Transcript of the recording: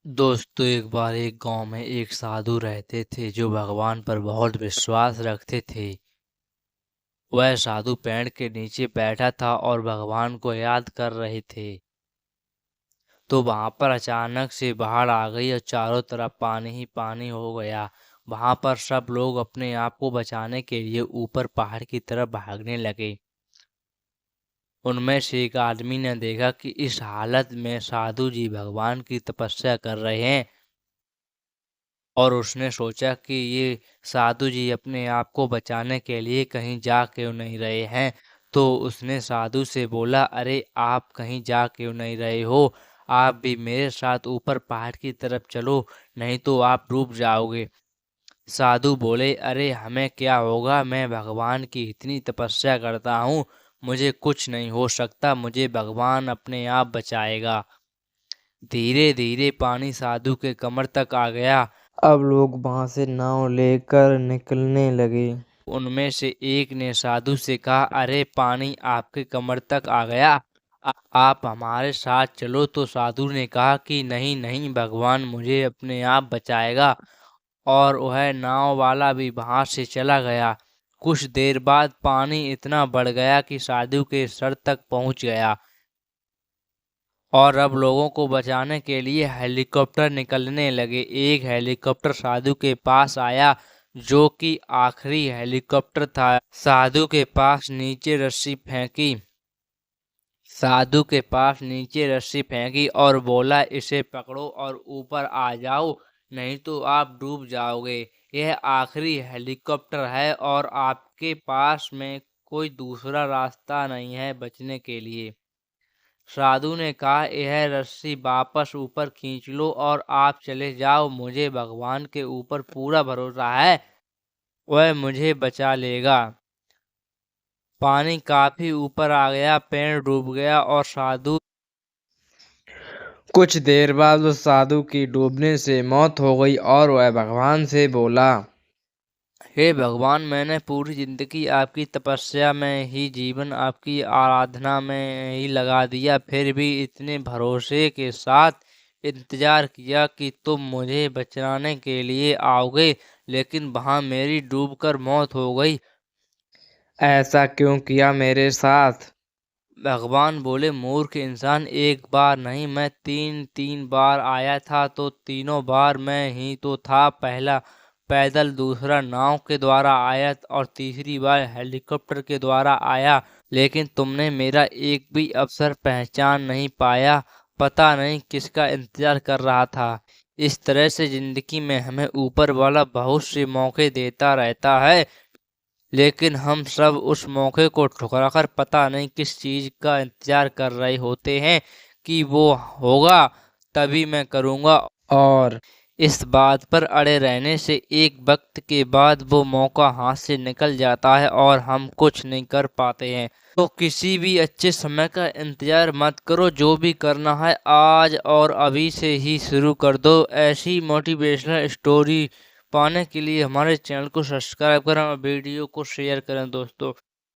दोस्तों, एक बार एक गांव में एक साधु रहते थे जो भगवान पर बहुत विश्वास रखते थे। वह साधु पेड़ के नीचे बैठा था और भगवान को याद कर रहे थे। तो वहां पर अचानक से बाढ़ आ गई और चारों तरफ पानी ही पानी हो गया। वहां पर सब लोग अपने आप को बचाने के लिए ऊपर पहाड़ की तरफ भागने लगे। उनमें से एक आदमी ने देखा कि इस हालत में साधु जी भगवान की तपस्या कर रहे हैं और उसने सोचा कि ये साधु जी अपने आप को बचाने के लिए कहीं जा क्यों नहीं रहे हैं। तो उसने साधु से बोला, अरे आप कहीं जा क्यों नहीं रहे हो? आप भी मेरे साथ ऊपर पहाड़ की तरफ चलो, नहीं तो आप डूब जाओगे। साधु बोले, अरे हमें क्या होगा, मैं भगवान की इतनी तपस्या करता हूँ, मुझे कुछ नहीं हो सकता, मुझे भगवान अपने आप बचाएगा। धीरे धीरे पानी साधु के कमर तक आ गया। अब लोग वहां से नाव लेकर निकलने लगे। उनमें से एक ने साधु से कहा, अरे पानी आपके कमर तक आ गया, आप हमारे साथ चलो। तो साधु ने कहा कि नहीं नहीं, भगवान मुझे अपने आप बचाएगा। और वह नाव वाला भी वहां से चला गया। कुछ देर बाद पानी इतना बढ़ गया कि साधु के सर तक पहुंच गया और अब लोगों को बचाने के लिए हेलीकॉप्टर निकलने लगे। एक हेलीकॉप्टर साधु के पास आया, जो कि आखिरी हेलीकॉप्टर था। साधु के पास नीचे रस्सी फेंकी साधु के पास नीचे रस्सी फेंकी और बोला, इसे पकड़ो और ऊपर आ जाओ, नहीं तो आप डूब जाओगे। यह आखिरी हेलीकॉप्टर है और आपके पास में कोई दूसरा रास्ता नहीं है बचने के लिए। साधु ने कहा, यह रस्सी वापस ऊपर खींच लो और आप चले जाओ, मुझे भगवान के ऊपर पूरा भरोसा है, वह मुझे बचा लेगा। पानी काफी ऊपर आ गया, पेड़ डूब गया और साधु कुछ देर बाद उस साधु की डूबने से मौत हो गई और वह भगवान से बोला, हे भगवान, मैंने पूरी जिंदगी आपकी तपस्या में ही, जीवन आपकी आराधना में ही लगा दिया, फिर भी इतने भरोसे के साथ इंतजार किया कि तुम मुझे बचाने के लिए आओगे, लेकिन वहां मेरी डूबकर मौत हो गई। ऐसा क्यों किया मेरे साथ? भगवान बोले, मूर्ख इंसान, एक बार नहीं, मैं तीन तीन बार आया था, तो तीनों बार मैं ही तो था। पहला पैदल, दूसरा नाव के द्वारा आया और तीसरी बार हेलीकॉप्टर के द्वारा आया, लेकिन तुमने मेरा एक भी अवसर पहचान नहीं पाया। पता नहीं किसका इंतजार कर रहा था। इस तरह से जिंदगी में हमें ऊपर वाला बहुत से मौके देता रहता है, लेकिन हम सब उस मौके को ठुकराकर पता नहीं किस चीज का इंतजार कर रहे होते हैं कि वो होगा तभी मैं करूँगा। और इस बात पर अड़े रहने से एक वक्त के बाद वो मौका हाथ से निकल जाता है और हम कुछ नहीं कर पाते हैं। तो किसी भी अच्छे समय का इंतजार मत करो, जो भी करना है आज और अभी से ही शुरू कर दो। ऐसी मोटिवेशनल स्टोरी पाने के लिए हमारे चैनल को सब्सक्राइब करें और वीडियो को शेयर करें दोस्तों।